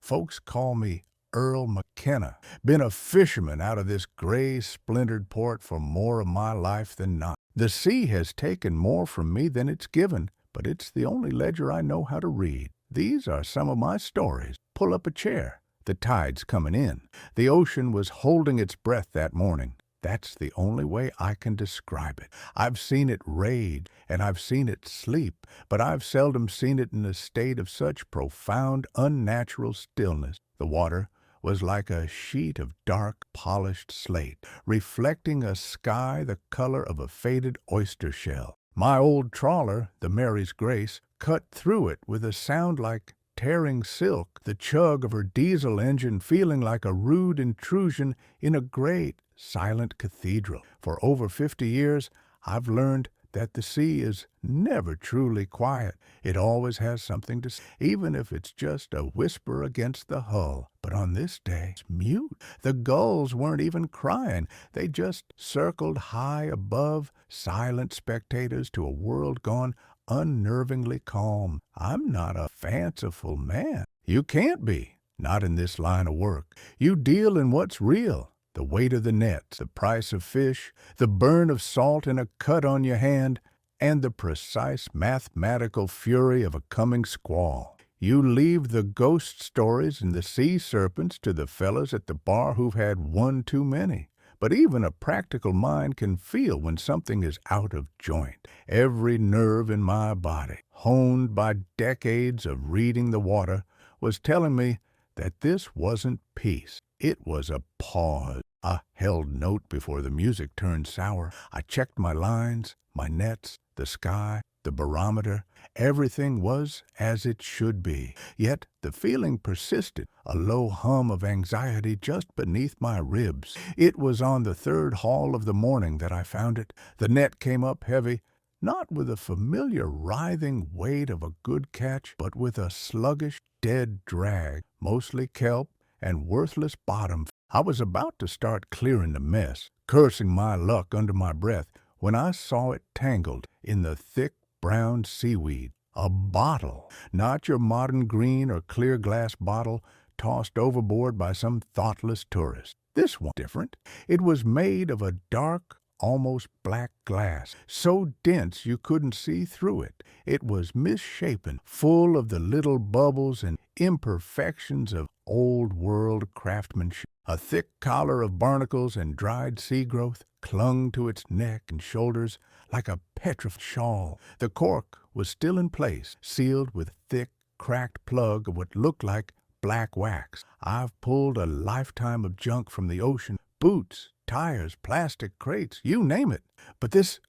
Folks call me Earl McKenna. Been a fisherman out of this gray, splintered port for more of my life than not. The sea has taken more from me than it's given, but it's the only ledger I know how to read. These are some of my stories. Pull up a chair. The tide's coming in. The ocean was holding its breath that morning. That's the only way I can describe it. I've seen it rage, and I've seen it sleep, but I've seldom seen it in a state of such profound, unnatural stillness. The water was like a sheet of dark, polished slate, reflecting a sky the color of a faded oyster shell. My old trawler, the Mary's Grace, cut through it with a sound like tearing silk, the chug of her diesel engine feeling like a rude intrusion in a great, silent cathedral. For over 50 years, I've learned that the sea is never truly quiet. It always has something to say, even if it's just a whisper against the hull. But on this day, it's mute. The gulls weren't even crying. They just circled high above, silent spectators to a world gone unnervingly calm. I'm not a fanciful man. You can't be, not in this line of work. You deal in what's real. The weight of the nets, the price of fish, the burn of salt in a cut on your hand, and the precise mathematical fury of a coming squall. You leave the ghost stories and the sea serpents to the fellas at the bar who've had one too many. But even a practical mind can feel when something is out of joint. Every nerve in my body, honed by decades of reading the water, was telling me that this wasn't peace. It was a pause, a held note before the music turned sour. I checked my lines, my nets, the sky, the barometer. Everything was as it should be. Yet the feeling persisted, a low hum of anxiety just beneath my ribs. It was on the third haul of the morning that I found it. The net came up heavy, not with the familiar writhing weight of a good catch, but with a sluggish, dead drag, mostly kelp and worthless bottom. I was about to start clearing the mess, cursing my luck under my breath, when I saw it tangled in the thick brown seaweed. A bottle, not your modern green or clear glass bottle tossed overboard by some thoughtless tourist. This one different. It was made of a dark, almost black glass, so dense you couldn't see through it. It was misshapen, full of the little bubbles and imperfections of old-world craftsmanship. A thick collar of barnacles and dried sea growth clung to its neck and shoulders like a petrified shawl. The cork was still in place, sealed with thick, cracked plug of what looked like black wax. I've pulled a lifetime of junk from the ocean, boots, tires, plastic crates, you name it. But this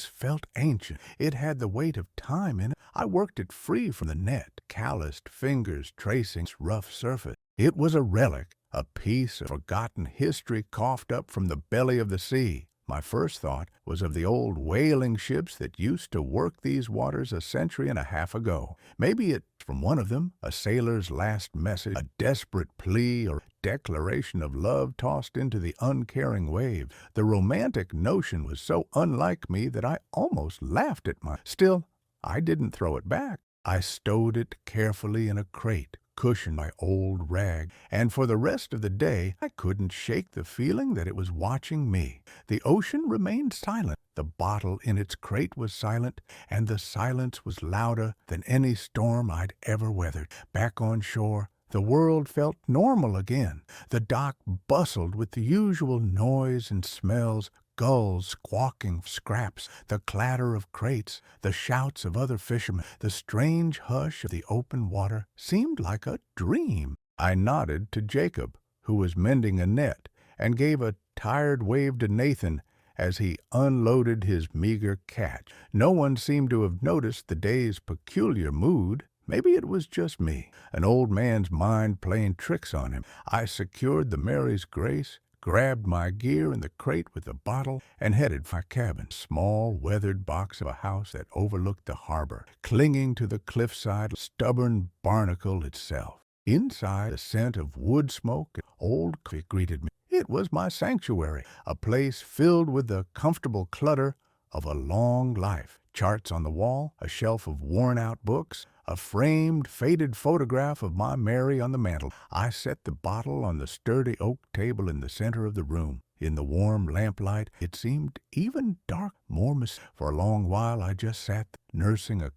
felt ancient. It had the weight of time in it. I worked it free from the net, calloused fingers tracing its rough surface. It was a relic, a piece of forgotten history coughed up from the belly of the sea. My first thought was of the old whaling ships that used to work these waters a century and a half ago. Maybe it's from one of them, a sailor's last message, a desperate plea or declaration of love tossed into the uncaring wave. The romantic notion was so unlike me that I almost laughed at my. Still, I didn't throw it back. I stowed it carefully in a crate, cushioned my old rag, and for the rest of the day I couldn't shake the feeling that it was watching me. The ocean remained silent. The bottle in its crate was silent, and the silence was louder than any storm I'd ever weathered. Back on shore, the world felt normal again. The dock bustled with the usual noise and smells, gulls squawking scraps, the clatter of crates, the shouts of other fishermen. The strange hush of the open water seemed like a dream. I nodded to Jacob, who was mending a net, and gave a tired wave to Nathan as he unloaded his meager catch. No one seemed to have noticed the day's peculiar mood. Maybe it was just me, an old man's mind playing tricks on him. I secured the Mary's Grace, grabbed my gear and the crate with the bottle, and headed for my cabin, small, weathered box of a house that overlooked the harbor, clinging to the cliffside, stubborn barnacle itself. Inside, the scent of wood smoke and old coffee greeted me. It was my sanctuary, a place filled with the comfortable clutter of a long life. charts on the wall, a shelf of worn-out books, a framed, faded photograph of my Mary on the mantel. I set the bottle on the sturdy oak table in the center of the room. In the warm lamplight, it seemed even dark, more mysterious. For a long while, I just sat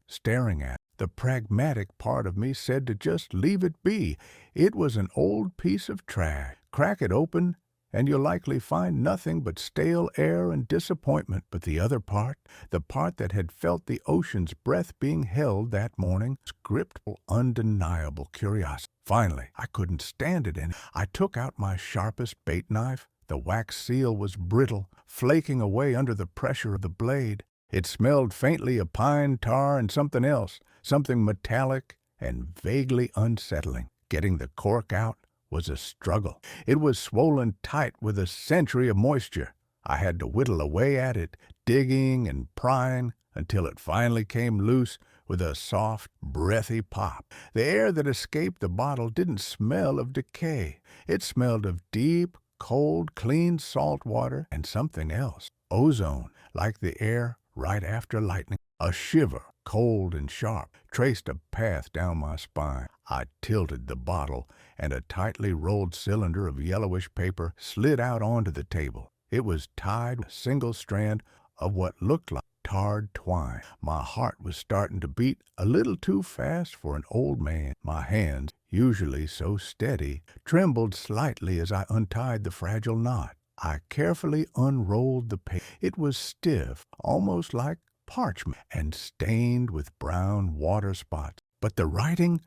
staring at it. The pragmatic part of me said to just leave it be. It was an old piece of trash. Crack it open, and you'll likely find nothing but stale air and disappointment. But the other part, the part that had felt the ocean's breath being held that morning, gripped undeniable curiosity. Finally, I couldn't stand it, and I took out my sharpest bait knife. The wax seal was brittle, flaking away under the pressure of the blade. It smelled faintly of pine tar and something else, something metallic and vaguely unsettling. Getting the cork out was a struggle. It was swollen tight with a century of moisture. I had to whittle away at it, digging and prying, until it finally came loose with a soft, breathy pop. The air that escaped the bottle didn't smell of decay. It smelled of deep, cold, clean salt water and something else. Ozone, like the air right after lightning. A shiver, cold and sharp, traced a path down my spine. I tilted the bottle, and a tightly rolled cylinder of yellowish paper slid out onto the table. It was tied with a single strand of what looked like tarred twine. My heart was starting to beat a little too fast for an old man. My hands, usually so steady, trembled slightly as I untied the fragile knot. I carefully unrolled the paper. It was stiff, almost like parchment, and stained with brown water spots. But the writing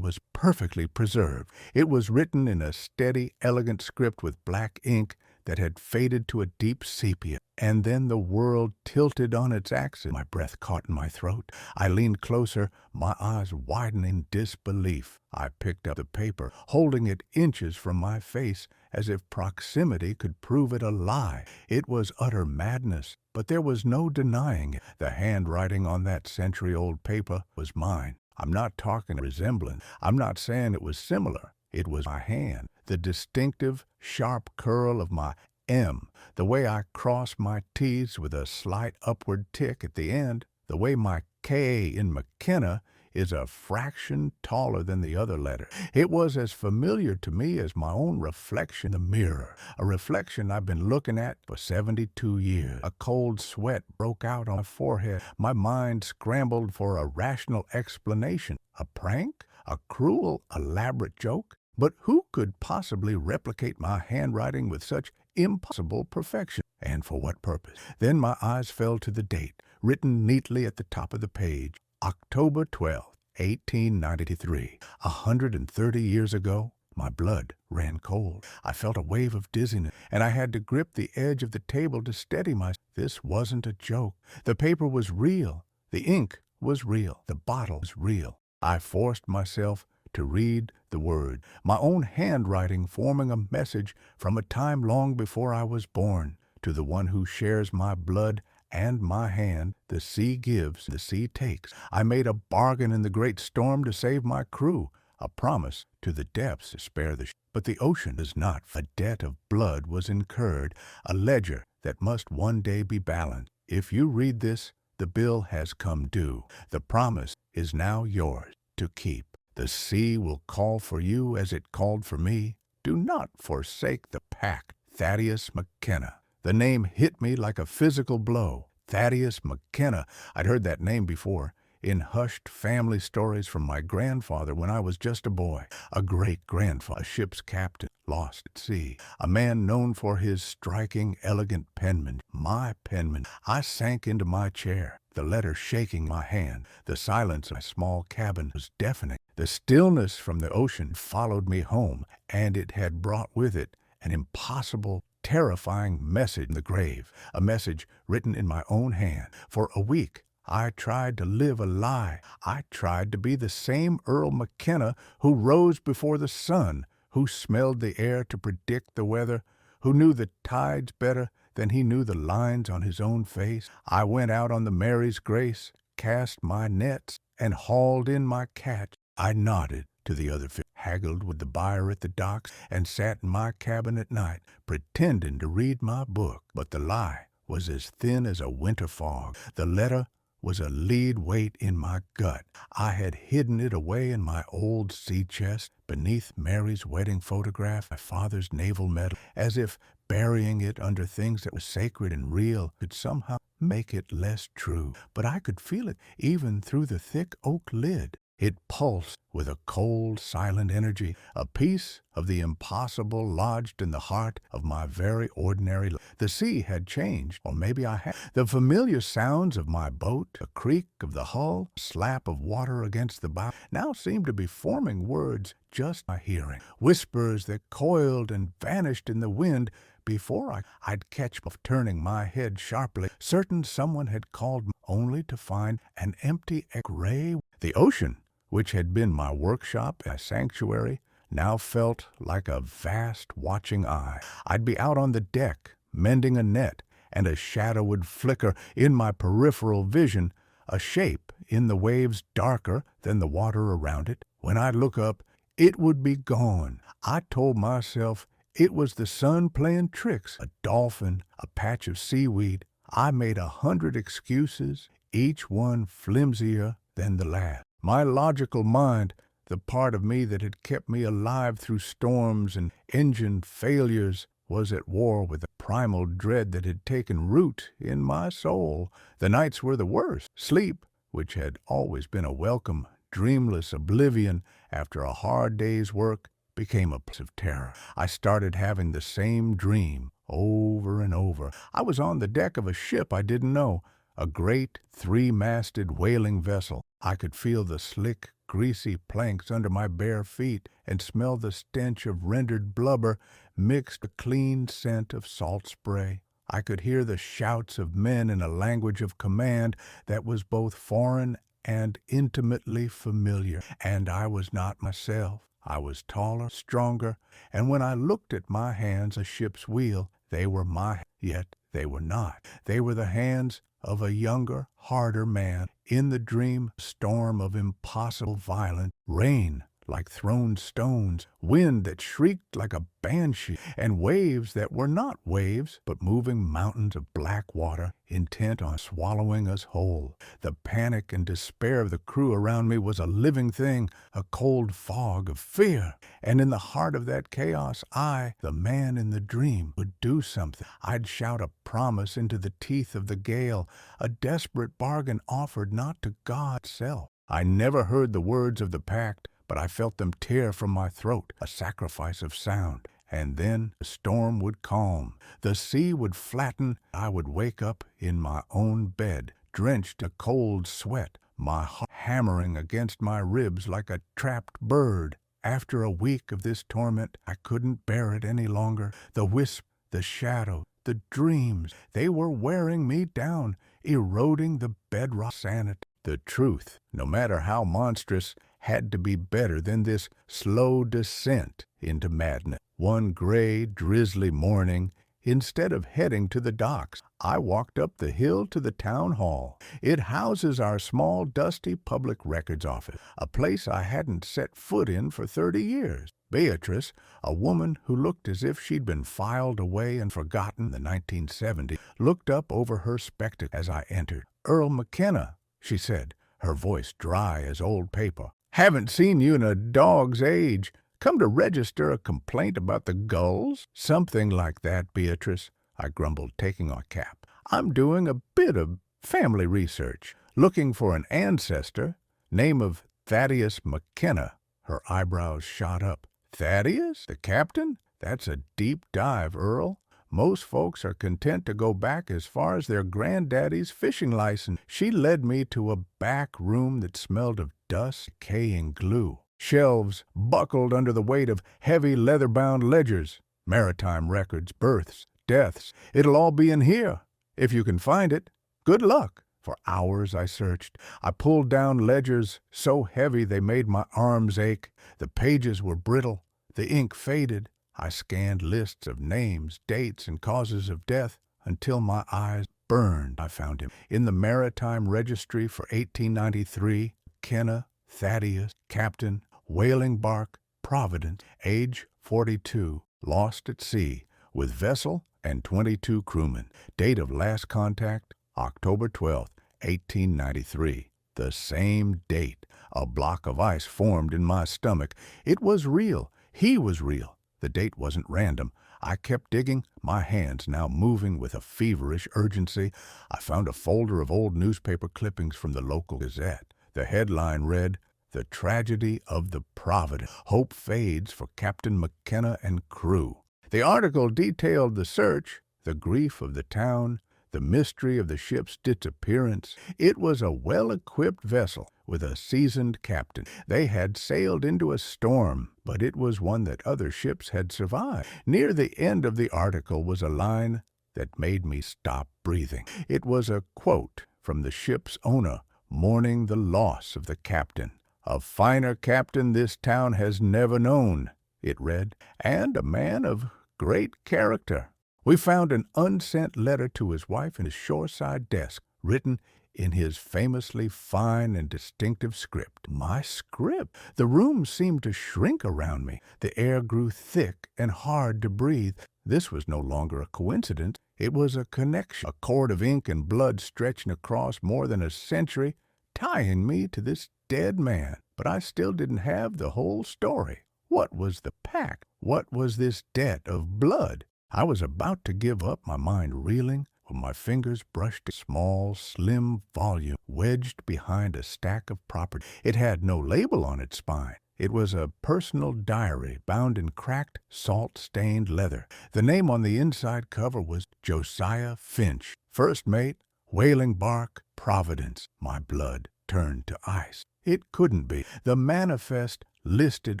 was perfectly preserved. It was written in a steady, elegant script with black ink that had faded to a deep sepia. And then the world tilted on its axis. My breath caught in my throat. I leaned closer, my eyes widening in disbelief. I picked up the paper, holding it inches from my face, as if proximity could prove it a lie. It was utter madness, but there was no denying it. The handwriting on that century-old paper was mine. I'm not talking resemblance. I'm not saying it was similar. It was my hand, the distinctive, sharp curl of my M, the way I crossed my T's with a slight upward tick at the end, the way my K in McKenna is a fraction taller than the other letter. It was as familiar to me as my own reflection in the mirror, a reflection I've been looking at for 72 years. A cold sweat broke out on my forehead. My mind scrambled for a rational explanation. A prank? A cruel, elaborate joke? But who could possibly replicate my handwriting with such impossible perfection? And for what purpose? Then my eyes fell to the date, written neatly at the top of the page. October 12th, 1893. 130 years ago, my blood ran cold. I felt a wave of dizziness, and I had to grip the edge of the table to steady myself. This wasn't a joke. The paper was real. The ink was real. The bottle was real. I forced myself to read the word, my own handwriting forming a message from a time long before I was born. To the one who shares my blood and my hand, the sea gives, the sea takes. I made a bargain in the great storm to save my crew, a promise to the depths to spare the but the ocean does not. A debt of blood was incurred, a ledger that must one day be balanced. If you read this, the bill has come due. The promise is now yours to keep. The sea will call for you as it called for me. Do not forsake the pact. Thaddeus McKenna. The name hit me like a physical blow. Thaddeus McKenna. I'd heard that name before, in hushed family stories from my grandfather when I was just a boy. A great-grandfather, a ship's captain, lost at sea. A man known for his striking, elegant penmanship. My penmanship. I sank into my chair, the letter shaking my hand. The silence of my small cabin was deafening. The stillness from the ocean followed me home, and it had brought with it an impossible, terrifying message in the grave, a message written in my own hand. For a week, I tried to live a lie. I tried to be the same Earl McKenna who rose before the sun, who smelled the air to predict the weather, who knew the tides better than he knew the lines on his own face. I went out on the Mary's Grace, cast my nets, and hauled in my catch. I nodded to the other fish, haggled with the buyer at the docks, and sat in my cabin at night, pretending to read my book. But the lie was as thin as a winter fog. The letter was a lead weight in my gut. I had hidden it away in my old sea chest, beneath Mary's wedding photograph, my father's naval medal, as if burying it under things that were sacred and real could somehow make it less true. But I could feel it even through the thick oak lid. It pulsed with a cold, silent energy, a piece of the impossible lodged in the heart of my very ordinary life. The sea had changed, or maybe I had. The familiar sounds of my boat, the creak of the hull, slap of water against the bow, now seemed to be forming words just by hearing. Whispers that coiled and vanished in the wind before I'd catch of turning my head sharply, certain someone had called me, only to find an empty gray. The ocean, which had been my workshop and sanctuary, now felt like a vast watching eye. I'd be out on the deck, mending a net, and a shadow would flicker in my peripheral vision, a shape in the waves darker than the water around it. When I'd look up, it would be gone. I told myself it was the sun playing tricks, a dolphin, a patch of seaweed. I made 100 excuses, each one flimsier than the last. My logical mind, the part of me that had kept me alive through storms and engine failures, was at war with the primal dread that had taken root in my soul. The nights were the worst. Sleep, which had always been a welcome, dreamless oblivion after a hard day's work, became a place of terror. I started having the same dream over and over. I was on the deck of a ship I didn't know, a great three-masted whaling vessel. I could feel the slick, greasy planks under my bare feet and smell the stench of rendered blubber mixed with the clean scent of salt spray. I could hear the shouts of men in a language of command that was both foreign and intimately familiar. And I was not myself. I was taller, stronger, and when I looked at my hands a ship's wheel, they were my, yet they were not. They were the hands of a younger, harder man. In the dream, storm of impossible violence, rain like thrown stones, wind that shrieked like a banshee, and waves that were not waves, but moving mountains of black water, intent on swallowing us whole. The panic and despair of the crew around me was a living thing, a cold fog of fear. And in the heart of that chaos, I, the man in the dream, would do something. I'd shout a promise into the teeth of the gale, a desperate bargain offered not to God itself. I never heard the words of the pact, but I felt them tear from my throat, a sacrifice of sound. And then the storm would calm, the sea would flatten, I would wake up in my own bed, drenched in a cold sweat, my heart hammering against my ribs like a trapped bird. After a week of this torment, I couldn't bear it any longer. The wisp, the shadow, the dreams, they were wearing me down, eroding the bedrock sanity. The truth, no matter how monstrous, had to be better than this slow descent into madness. One gray, drizzly morning, instead of heading to the docks, I walked up the hill to the town hall. It houses our small, dusty public records office, a place I hadn't set foot in for 30 years. Beatrice, a woman who looked as if she'd been filed away and forgotten in the 1970s, looked up over her spectacles as I entered. "Earl McKenna," she said, her voice dry as old paper. "Haven't seen you in a dog's age. Come to register a complaint about the gulls?" "Something like that, Beatrice," I grumbled, taking off my cap. "I'm doing a bit of family research, looking for an ancestor, name of Thaddeus McKenna." Her eyebrows shot up. "Thaddeus? The captain? That's a deep dive, Earl. Most folks are content to go back as far as their granddaddy's fishing license." She led me to a back room that smelled of dust, decaying glue. Shelves buckled under the weight of heavy leather-bound ledgers, maritime records, births, deaths. "It'll all be in here, if you can find it. Good luck." For hours I searched. I pulled down ledgers so heavy they made my arms ache. The pages were brittle, the ink faded. I scanned lists of names, dates, and causes of death until my eyes burned. I found him in the Maritime Registry for 1893, McKenna, Thaddeus, Captain, whaling bark, Providence, age 42, lost at sea, with vessel and 22 crewmen. Date of last contact, October 12th, 1893. The same date. A block of ice formed in my stomach. It was real. He was real. The date wasn't random. I kept digging, my hands now moving with a feverish urgency. I found a folder of old newspaper clippings from the local Gazette. The headline read, "The Tragedy of the Providence. Hope Fades for Captain McKenna and Crew." The article detailed the search, the grief of the town, the mystery of the ship's disappearance. It was a well-equipped vessel with a seasoned captain. They had sailed into a storm, but it was one that other ships had survived. Near the end of the article was a line that made me stop breathing. It was a quote from the ship's owner, mourning the loss of the captain. "A finer captain this town has never known," it read, "and a man of great character." We found an unsent letter to his wife in his shoreside desk, written in his famously fine and distinctive script. My script! The room seemed to shrink around me. The air grew thick and hard to breathe. This was no longer a coincidence. It was a connection, a cord of ink and blood stretching across more than a century, tying me to this dead man. But I still didn't have the whole story. What was the pact? What was this debt of blood? I was about to give up, my mind reeling, when my fingers brushed a small, slim volume wedged behind a stack of property. It had no label on its spine. It was a personal diary bound in cracked, salt-stained leather. The name on the inside cover was Josiah Finch, first mate, Whaling Bark, Providence. My blood turned to ice. It couldn't be. The manifest listed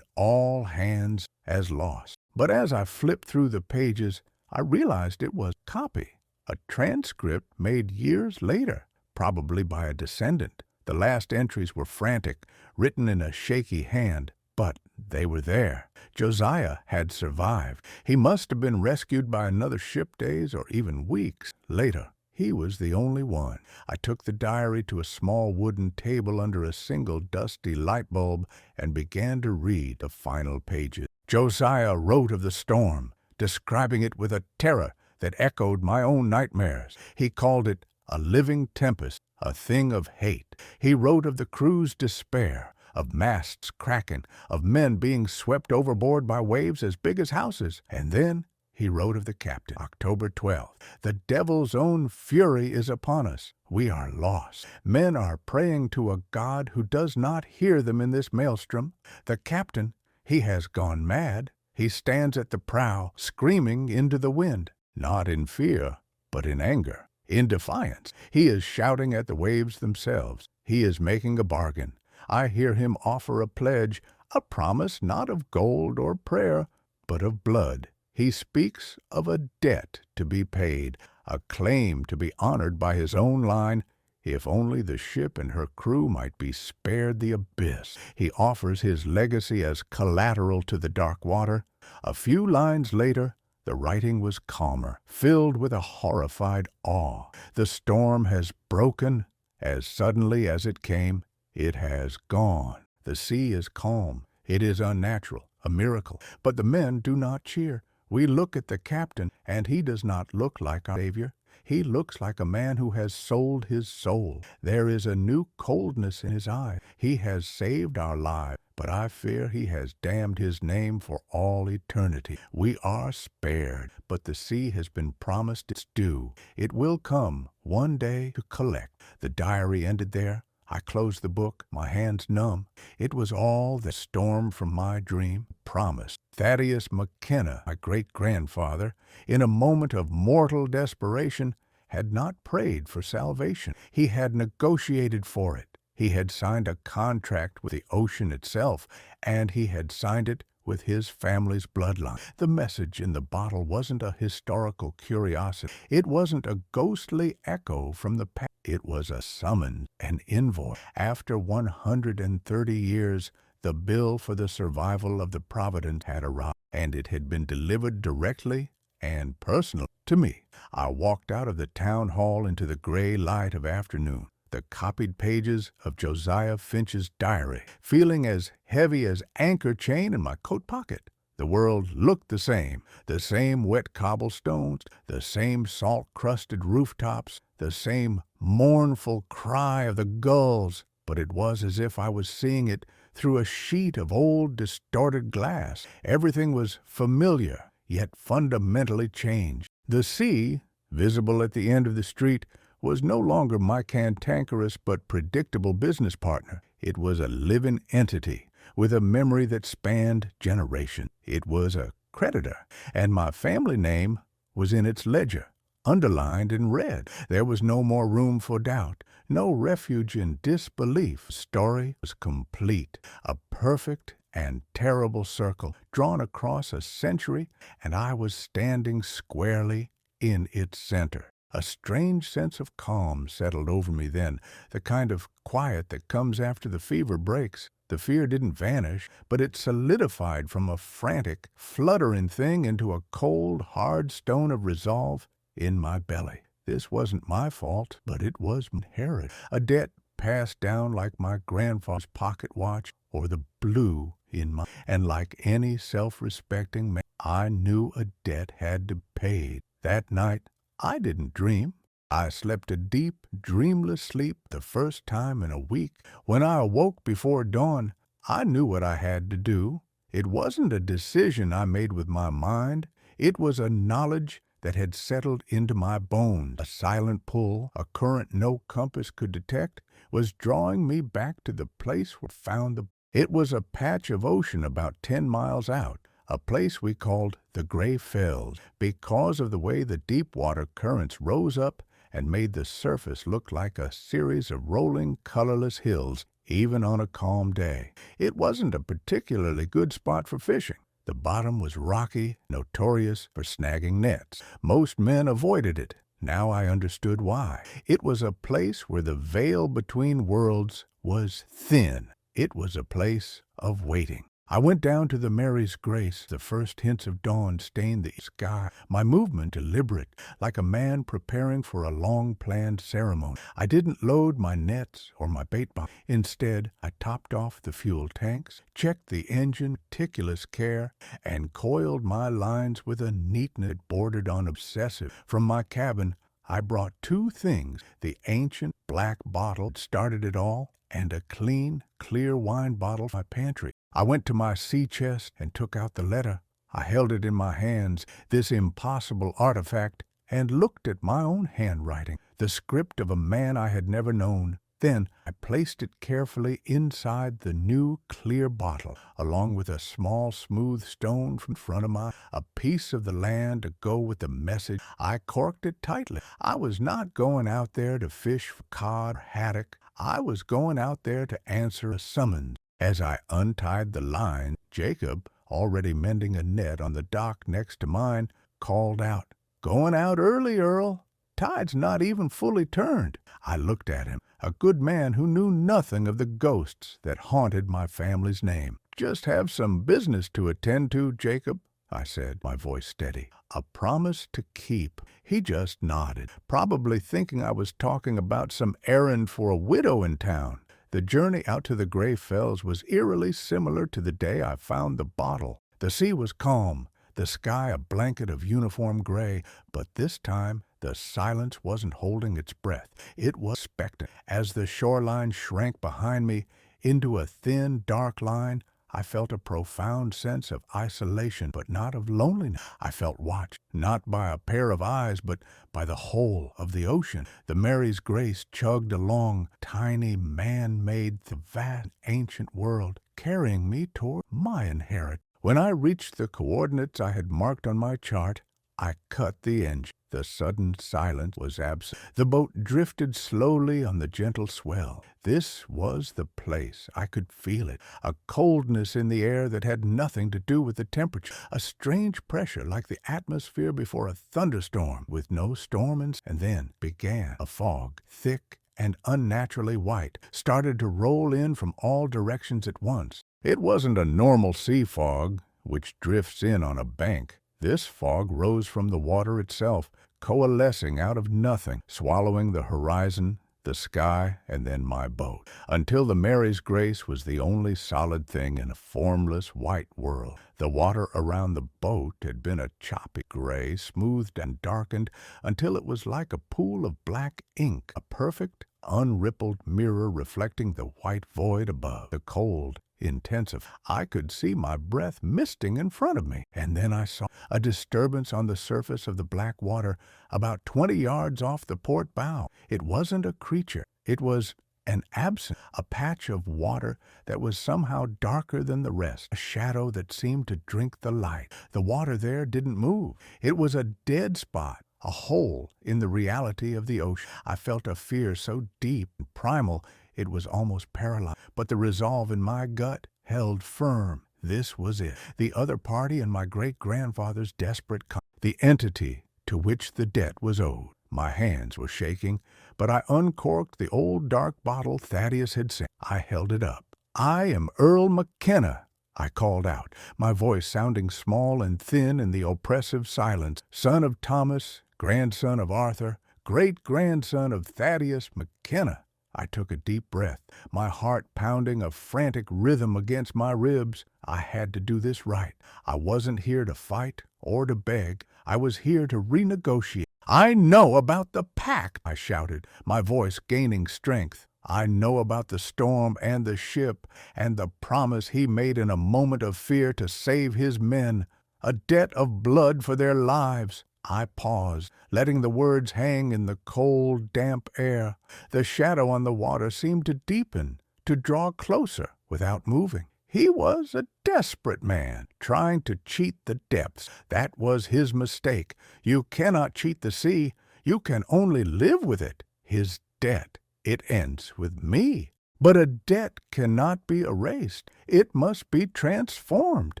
all hands as lost. But as I flipped through the pages, I realized it was a copy, a transcript made years later, probably by a descendant. The last entries were frantic, written in a shaky hand, but they were there. Josiah had survived. He must have been rescued by another ship days or even weeks later. He was the only one. I took the diary to a small wooden table under a single dusty light bulb and began to read the final pages. Josiah wrote of the storm, describing it with a terror that echoed my own nightmares. He called it a living tempest, a thing of hate. He wrote of the crew's despair, of masts cracking, of men being swept overboard by waves as big as houses. And then he wrote of the captain. October 12th. "The devil's own fury is upon us. We are lost. Men are praying to a God who does not hear them in this maelstrom. The captain, he has gone mad. He stands at the prow, screaming into the wind, not in fear, but in anger, in defiance. He is shouting at the waves themselves. He is making a bargain. I hear him offer a pledge, a promise not of gold or prayer, but of blood. He speaks of a debt to be paid, a claim to be honored by his own line, if only the ship and her crew might be spared the abyss. He offers his legacy as collateral to the dark water. A few lines later, the writing was calmer, filled with a horrified awe. The storm has broken as suddenly as it came. It has gone. The sea is calm. It is unnatural, a miracle. But the men do not cheer. We look at the captain, and he does not look like our Savior. He looks like a man who has sold his soul. There is a new coldness in his eye. He has saved our lives, but I fear he has damned his name for all eternity. We are spared, but the sea has been promised its due. It will come one day to collect. The diary ended there. I closed the book, my hands numb. It was all the storm from my dream promised. Thaddeus McKenna, my great-grandfather, in a moment of mortal desperation, had not prayed for salvation. He had negotiated for it. He had signed a contract with the ocean itself, and he had signed it with his family's bloodline. The message in the bottle wasn't a historical curiosity. It wasn't a ghostly echo from the past. It was a summons, an invoice. After 130 years, the bill for the survival of the Providence had arrived, and it had been delivered directly and personally to me. I walked out of the town hall into the gray light of afternoon, the copied pages of Josiah Finch's diary, feeling as heavy as anchor chain in my coat pocket. The world looked the same wet cobblestones, the same salt-crusted rooftops, the same mournful cry of the gulls, but it was as if I was seeing it through a sheet of old, distorted glass. Everything was familiar, yet fundamentally changed. The sea, visible at the end of the street, was no longer my cantankerous but predictable business partner. It was a living entity with a memory that spanned generations. It was a creditor, and my family name was in its ledger, underlined in red. There was no more room for doubt, no refuge in disbelief. The story was complete, a perfect and terrible circle drawn across a century, and I was standing squarely in its center. A strange sense of calm settled over me then, the kind of quiet that comes after the fever breaks. The fear didn't vanish, but it solidified from a frantic, fluttering thing into a cold, hard stone of resolve in my belly. This wasn't my fault, but it was inherited, a debt passed down like my grandfather's pocket watch or the blue in my... And like any self-respecting man, I knew a debt had to be paid. That night, I didn't dream. I slept a deep, dreamless sleep the first time in a week. When I awoke before dawn, I knew what I had to do. It wasn't a decision I made with my mind. It was a knowledge that had settled into my bones. A silent pull, a current no compass could detect, was drawing me back to the place where I found the... It was a patch of ocean about 10 miles out, a place we called the Gray Fells, because of the way the deep water currents rose up and made the surface look like a series of rolling, colorless hills, even on a calm day. It wasn't a particularly good spot for fishing. The bottom was rocky, notorious for snagging nets. Most men avoided it. Now I understood why. It was a place where the veil between worlds was thin. It was a place of waiting. I went down to the Mary's Grace. The first hints of dawn stained the sky, my movement deliberate, like a man preparing for a long-planned ceremony. I didn't load my nets or my bait box. Instead, I topped off the fuel tanks, checked the engine with meticulous care, and coiled my lines with a neatness that bordered on obsessive. From my cabin, I brought 2 things, the ancient black bottle that started it all, and a clean, clear wine bottle from my pantry. I went to my sea chest and took out the letter. I held it in my hands, this impossible artifact, and looked at my own handwriting, the script of a man I had never known. Then I placed it carefully inside the new clear bottle, along with a small smooth stone from front of a piece of the land to go with the message. I corked it tightly. I was not going out there to fish for cod or haddock. I was going out there to answer a summons. As I untied the line, Jacob, already mending a net on the dock next to mine, called out, "Going out early, Earl. Tide's not even fully turned." I looked at him, a good man who knew nothing of the ghosts that haunted my family's name. "Just have some business to attend to, Jacob," I said, my voice steady. "A promise to keep." He just nodded, probably thinking I was talking about some errand for a widow in town. The journey out to the Gray Fells was eerily similar to the day I found the bottle. The sea was calm, the sky a blanket of uniform gray, but this time the silence wasn't holding its breath. It was expectant. As the shoreline shrank behind me into a thin, dark line, I felt a profound sense of isolation, but not of loneliness. I felt watched, not by a pair of eyes, but by the whole of the ocean. The Mary's Grace chugged along, tiny, man-made, the vast, ancient world, carrying me toward my inheritance. When I reached the coordinates I had marked on my chart, I cut the engine. The sudden silence was absent. The boat drifted slowly on the gentle swell. This was the place. I could feel it. A coldness in the air that had nothing to do with the temperature. A strange pressure like the atmosphere before a thunderstorm, with no storm and then began a fog, thick and unnaturally white, started to roll in from all directions at once. It wasn't a normal sea fog, which drifts in on a bank. This fog rose from the water itself, coalescing out of nothing, swallowing the horizon, the sky, and then my boat, until the Mary's Grace was the only solid thing in a formless white world. The water around the boat had been a choppy gray, smoothed and darkened until it was like a pool of black ink, a perfect, unrippled mirror reflecting the white void above. The cold intensive. I could see my breath misting in front of me, and then I saw a disturbance on the surface of the black water about 20 yards off the port bow. It wasn't a creature. It was an absence, a patch of water that was somehow darker than the rest, a shadow that seemed to drink the light. The water there didn't move. It was a dead spot, a hole in the reality of the ocean. I felt a fear so deep and primal it was almost paralyzed, but the resolve in my gut held firm. This was it. The other party in my great-grandfather's desperate the entity to which the debt was owed. My hands were shaking, but I uncorked the old dark bottle Thaddeus had sent. I held it up. "I am Earl McKenna," I called out, my voice sounding small and thin in the oppressive silence. "Son of Thomas, grandson of Arthur, great-grandson of Thaddeus McKenna." I took a deep breath, my heart pounding a frantic rhythm against my ribs. I had to do this right. I wasn't here to fight or to beg. I was here to renegotiate. "I know about the pact," I shouted, my voice gaining strength. "I know about the storm and the ship and the promise he made in a moment of fear to save his men, a debt of blood for their lives." I paused, letting the words hang in the cold, damp air. The shadow on the water seemed to deepen, to draw closer without moving. He was a desperate man, trying to cheat the depths. That was his mistake. You cannot cheat the sea. You can only live with it. His debt. It ends with me. But a debt cannot be erased. It must be transformed.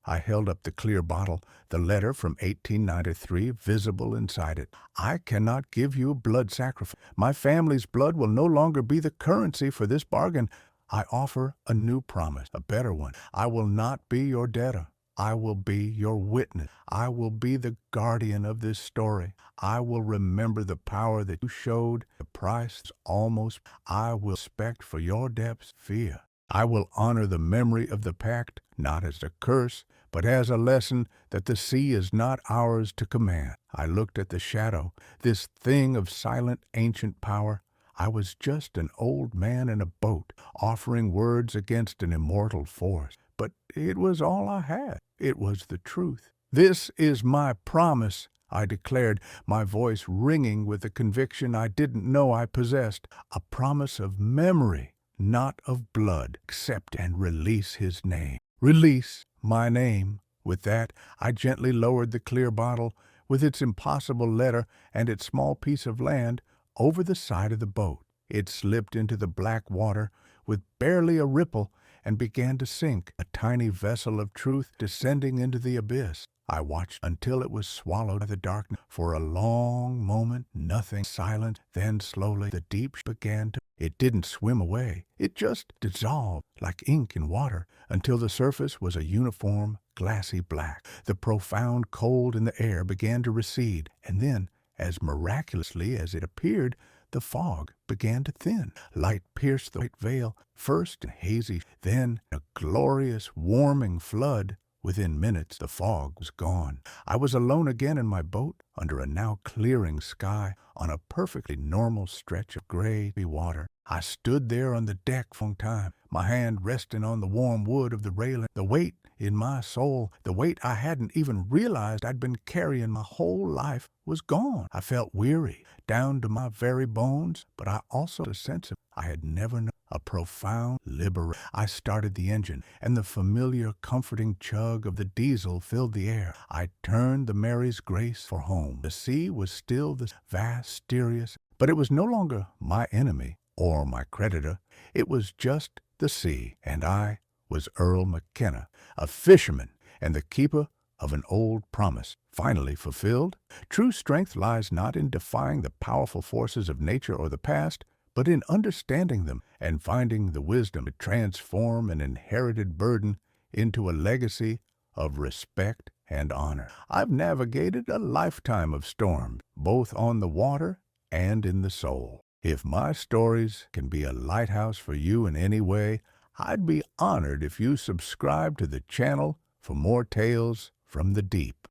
I held up the clear bottle, the letter from 1893 visible inside it. "I cannot give you a blood sacrifice. My family's blood will no longer be the currency for this bargain. I offer a new promise, a better one. I will not be your debtor. I will be your witness. I will be the guardian of this story. I will remember the power that you showed. The price is almost. I will respect for your depths, fear. I will honor the memory of the pact, not as a curse, but as a lesson that the sea is not ours to command." I looked at the shadow, this thing of silent ancient power. I was just an old man in a boat, offering words against an immortal force. But it was all I had. It was the truth. "This is my promise," I declared, my voice ringing with the conviction I didn't know I possessed. "A promise of memory, not of blood. Accept and release his name. Release my name." With that, I gently lowered the clear bottle, with its impossible letter and its small piece of land, over the side of the boat. It slipped into the black water with barely a ripple and began to sink, a tiny vessel of truth descending into the abyss. I watched until it was swallowed by the darkness. For a long moment, nothing, silent. Then slowly the deep began to. It didn't swim away. It just dissolved like ink in water until the surface was a uniform, glassy black. The profound cold in the air began to recede, and then, as miraculously as it appeared, the fog began to thin. Light pierced the white veil, first in hazy, then a glorious, warming flood. Within minutes, the fog was gone. I was alone again in my boat, under a now clearing sky, on a perfectly normal stretch of gray water. I stood there on the deck for a long time, my hand resting on the warm wood of the railing. The weight in my soul, the weight I hadn't even realized I'd been carrying my whole life, was gone. I felt weary, down to my very bones, but I also had a sense of I had never known, a profound liberation. I started the engine, and the familiar, comforting chug of the diesel filled the air. I turned the Mary's Grace for home. The sea was still this vast, mysterious, but it was no longer my enemy or my creditor. It was just the sea, and I was Earl McKenna, a fisherman and the keeper of an old promise, finally fulfilled. True strength lies not in defying the powerful forces of nature or the past, but in understanding them and finding the wisdom to transform an inherited burden into a legacy of respect and honor. I've navigated a lifetime of storms, both on the water and in the soul. If my stories can be a lighthouse for you in any way, I'd be honored if you subscribe to the channel for more tales from the deep.